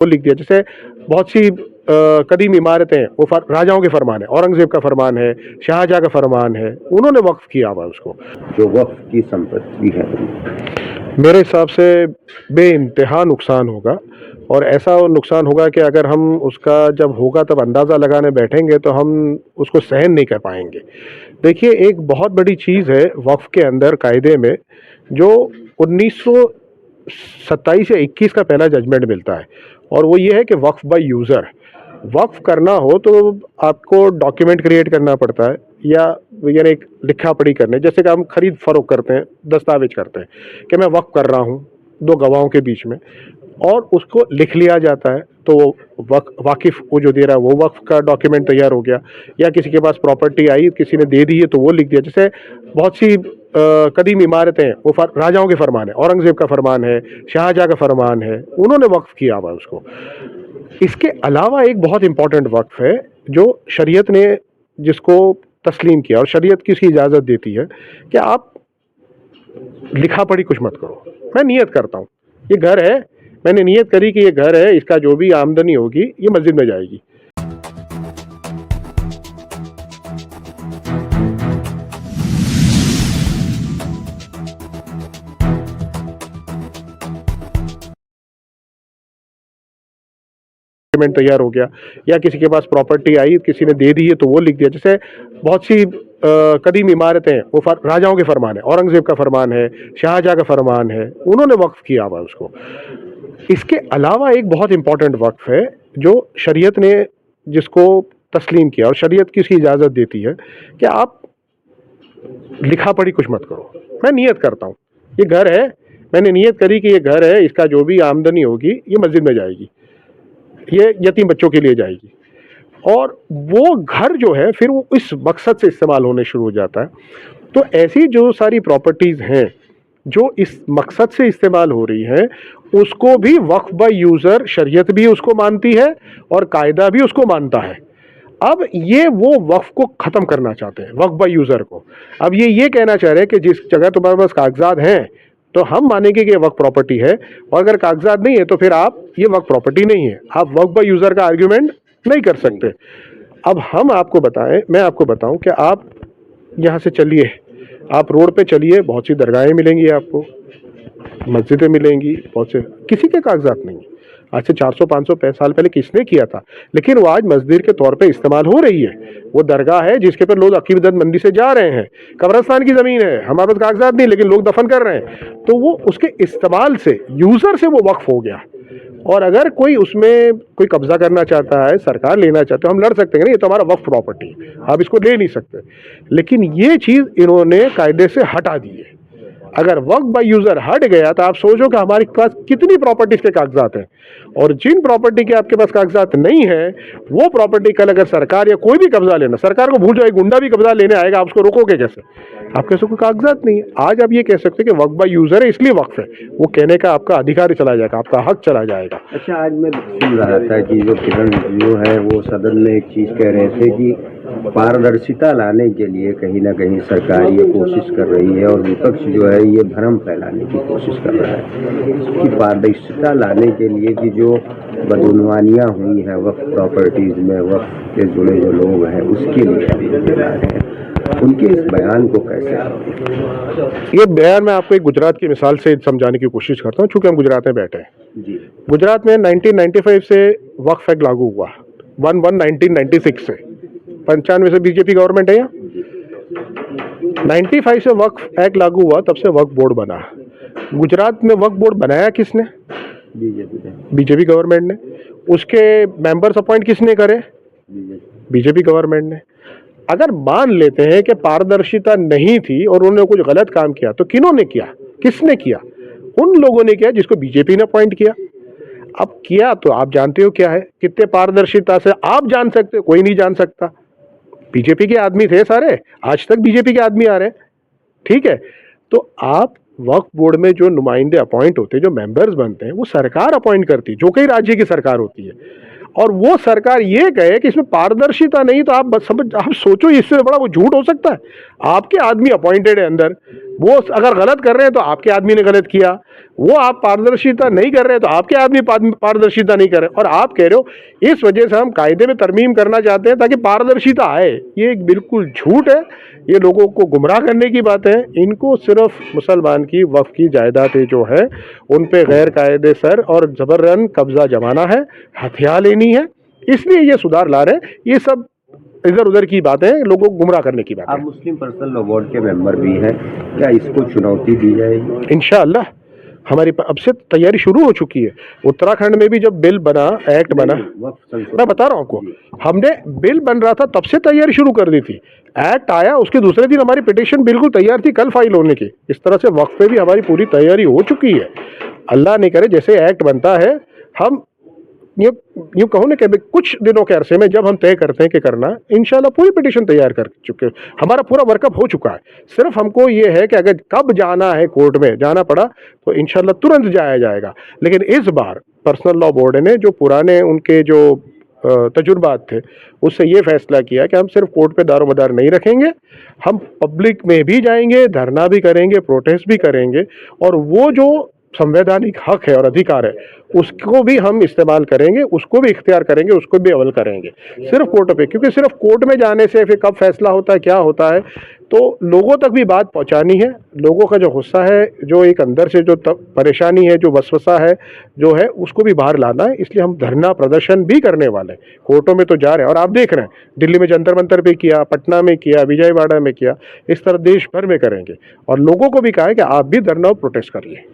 वो लिख दिया। जैसे बहुत सी कदीम इमारतें वो राजाओं के फरमान है, औरंगजेब का फरमान है, शाहजहाँ का फरमान है, उन्होंने वक्फ किया हुआ उसको। जो वक्फ की संपत्ति है मेरे हिसाब से बेइंतहा नुकसान होगा, और ऐसा नुकसान होगा कि अगर हम उसका जब होगा तब अंदाज़ा लगाने बैठेंगे तो हम उसको सहन नहीं कर पाएंगे। देखिए, एक बहुत बड़ी चीज़ है वक्फ के अंदर कायदे में, जो 1927 या 21 का पहला जजमेंट मिलता है, और वो ये है कि वक्फ बाय यूज़र। वक्फ करना हो तो आपको डॉक्यूमेंट क्रिएट करना पड़ता है, या यानी एक लिखा पढ़ी करने, जैसे कि हम खरीद फरोख्त करते हैं, दस्तावेज करते हैं कि मैं वक्फ कर रहा हूँ दो गवाहों के बीच में, और उसको लिख लिया जाता है, तो वो वाकिफ को जो दे रहा है वो वक्फ का डॉक्यूमेंट तैयार हो गया। या किसी के पास प्रॉपर्टी आई, किसी ने दे दी है, तो वो लिख दिया। जैसे बहुत सी कदीम इमारतें वो राजाओं के फरमान है, औरंगजेब का फरमान है, शाहजहाँ का फरमान है, उन्होंने वक्फ किया हुआ उसको। इसके अलावा एक बहुत इंपॉर्टेंट वक्फ है जो शरीयत ने जिसको तस्लीम किया, और शरीयत की इसकी इजाज़त देती है कि आप लिखा पढ़ी कुछ मत करो। मैं नियत करता हूँ, ये घर है, मैंने नियत करी कि ये घर है, इसका जो भी आमदनी होगी ये मस्जिद में जाएगी। डॉक्यूमेंट तैयार हो गया। या किसी के पास प्रॉपर्टी आई, किसी ने दे दी है, तो वो लिख दिया। जैसे बहुत सी कदीम इमारतें वो राजाओं के फरमान है, औरंगजेब का फरमान है, शाहजहाँ का फरमान है, उन्होंने वक्फ किया हुआ उसको। इसके अलावा एक बहुत इंपॉर्टेंट वक्फ है जो शरीयत ने जिसको तस्लीम किया, और शरीयत की इसकी इजाज़त देती है कि आप लिखा पढ़ी कुछ मत करो। मैं नियत करता हूँ, ये घर है, मैंने नियत करी कि ये घर है, इसका जो भी आमदनी होगी ये मस्जिद में जाएगी, ये यतीम बच्चों के लिए जाएगी। और वो घर जो है फिर वो इस मकसद से इस्तेमाल होने शुरू हो जाता है। तो ऐसी जो सारी प्रॉपर्टीज़ हैं जो इस मकसद से इस्तेमाल हो रही हैं, उसको भी वक्फ बाय यूज़र शरीयत भी उसको मानती है और कायदा भी उसको मानता है। अब ये वो वक्फ को ख़त्म करना चाहते हैं, वक्फ बाय यूज़र को। अब ये कहना चाह रहे हैं कि जिस जगह तुम्हारे पास कागजात हैं तो हम मानेंगे कि ये वक्फ प्रॉपर्टी है, और अगर कागजात नहीं है तो फिर आप ये वक्फ प्रॉपर्टी नहीं है, आप वक्फ बाय यूज़र का आर्ग्यूमेंट नहीं कर सकते। अब हम आपको बताएं, मैं आपको बताऊं कि आप यहाँ से चलिए, आप रोड पे चलिए, बहुत सी दरगाहें मिलेंगी आपको, मस्जिदें मिलेंगी, बहुत से किसी के कागजात नहीं है। आज से 400-500 साल पहले किसने किया था, लेकिन वो आज मस्जिद के तौर पे इस्तेमाल हो रही है। वो दरगाह है जिसके पर लोग अकीदतमंदी से जा रहे हैं, कब्रिस्तान की ज़मीन है, हमारे पास कागजात नहीं लेकिन लोग दफन कर रहे हैं, तो वो उसके इस्तेमाल से, यूज़र से वो वक्फ हो गया। और अगर कोई उसमें कोई कब्जा करना चाहता है, सरकार लेना चाहते हो, हम लड़ सकते हैं ना, ये तो हमारा वक्फ प्रॉपर्टी है, आप इसको ले नहीं सकते। लेकिन ये चीज़ इन्होंने कायदे से हटा दी है। अगर वक्फ बाय यूज़र हट गया तो आप सोचो कि हमारे पास कितनी प्रॉपर्टीज़ के कागजात हैं, और जिन प्रॉपर्टी के आपके पास कागजात नहीं है, वो प्रॉपर्टी कल अगर सरकार या कोई भी कब्जा लेना, सरकार को भूल जाए, गुंडा भी कब्जा लेने आएगा, आप उसको रोकोगे कैसे? आप कैसे, कोई कागजात नहीं है। आज आप ये कह सकते हैं कि वक्फ बाय यूज़र है इसलिए वक्फ है, वो कहने का आपका अधिकार चला जाएगा, आपका हक चला जाएगा। अच्छा, आज मैं सुन रहा था कि जो किरण रिजिजू है वो सदन में एक चीज़ कह रहे थे कि पारदर्शिता लाने के लिए कहीं ना कहीं सरकार ये कोशिश कर रही है, और विपक्ष जो है ये भ्रम फैलाने की कोशिश कर रहा है कि पारदर्शिता लाने के लिए कि जो बदउनवानियाँ हुई हैं वक्फ प्रॉपर्टीज़ में, वक्फ के जुड़े जो लोग हैं उसके लिए जिम्मेदार हैं, उनके इस बयान को कैसे? ये बयान मैं आपको एक गुजरात की मिसाल से समझाने की कोशिश करता हूँ, चूँकि हम गुजरात में बैठे हैं जी। गुजरात में 1995 से वक्फ एक्ट लागू हुआ, 1/1/1996 से, 95 से बीजेपी गवर्नमेंट है यहाँ, 95 से वक्फ एक्ट लागू हुआ, तब से वक्फ बोर्ड बना। गुजरात में वक्फ बोर्ड बनाया किसने? बीजेपी गवर्नमेंट ने। उसके मेंबर्स अपॉइंट किसने करे? बीजेपी गवर्नमेंट ने। अगर मान लेते हैं कि पारदर्शिता नहीं थी और उन्होंने कुछ गलत काम किया, तो किन्होंने किया, किसने किया? उन लोगों ने किया जिसको बीजेपी ने अपॉइंट किया। अब किया तो आप जानते हो क्या है, कितने पारदर्शिता से आप जान सकते हो, कोई नहीं जान सकता। बीजेपी के आदमी थे सारे, आज तक बीजेपी के आदमी आ रहे हैं, ठीक है। तो आप वक्फ बोर्ड में जो नुमाइंदे अपॉइंट होते हैं, जो मेंबर्स बनते हैं, वो सरकार अपॉइंट करती है, जो कई राज्य की सरकार होती है, और वो सरकार ये कहे कि इसमें पारदर्शिता नहीं, तो आप सोचो इससे बड़ा वो झूठ हो सकता है? आपके आदमी अपॉइंटेड है अंदर, वो अगर गलत कर रहे हैं तो आपके आदमी ने गलत किया, वो आप पारदर्शिता नहीं कर रहे हैं तो आपके आदमी पारदर्शिता नहीं कर रहे, और आप कह रहे हो इस वजह से हम कायदे में तरमीम करना चाहते हैं ताकि पारदर्शिता आए। ये एक बिल्कुल झूठ है, ये लोगों को गुमराह करने की बात है। इनको सिर्फ मुसलमान की वक्फ की जायदादें जो है उन पे गैर कायदे सर और जबरन कब्जा जमाना है, हथिया लेनी है, इसलिए ये सुधार ला रहे हैं। ये सब इधर उधर की बातें, लोगों को गुमराह करने की बात आप है। मुस्लिम पर्सनल लॉ बोर्ड के मेंबर भी हैं, क्या इसको चुनौती दी जाएगी? इंशाअल्लाह हमारी अब से तैयारी शुरू हो चुकी है। उत्तराखंड में भी जब बिल बना, एक्ट बना, वक्फ संशोधन मैं बता रहा हूँ आपको, हमने बिल बन रहा था तब से तैयारी शुरू कर दी थी। एक्ट आया उसके दूसरे दिन हमारी पिटीशन बिल्कुल तैयार थी कल फाइल होने की। इस तरह से वक्फ पे भी हमारी पूरी तैयारी हो चुकी है। अल्लाह नहीं करे जैसे एक्ट बनता है, हम यूँ कहूँ ना कि कुछ दिनों के अरसे में जब हम तय करते हैं कि करना, इंशाल्लाह पूरी पिटीशन तैयार कर चुके, हमारा पूरा वर्कअप हो चुका है। सिर्फ हमको ये है कि अगर कब जाना है कोर्ट में, जाना पड़ा तो इंशाल्लाह तुरंत जाया जाएगा। लेकिन इस बार पर्सनल लॉ बोर्ड ने जो पुराने उनके जो तजुर्बात थे उससे ये फैसला किया कि हम सिर्फ कोर्ट पे दारोमदार नहीं रखेंगे, हम पब्लिक में भी जाएंगे, धरना भी करेंगे, प्रोटेस्ट भी करेंगे, और वो जो संवैधानिक हक है और अधिकार है उसको भी हम इस्तेमाल करेंगे, उसको भी इख्तियार करेंगे, उसको भी अमल करेंगे सिर्फ कोर्ट पे। क्योंकि सिर्फ कोर्ट में जाने से फिर कब फैसला होता है, क्या होता है, तो लोगों तक भी बात पहुंचानी है। लोगों का जो गुस्सा है, जो एक अंदर से जो परेशानी है, जो वसवसा है जो है, उसको भी बाहर लाना है। इसलिए हम धरना प्रदर्शन भी करने वाले हैं, कोर्टों में तो जा रहे हैं, और आप देख रहे हैं दिल्ली में जंतर मंतर पे किया, पटना में किया, विजयवाड़ा में किया, इस तरह देश भर में करेंगे। और लोगों को भी कहा है कि आप भी धरना और प्रोटेस्ट करिए।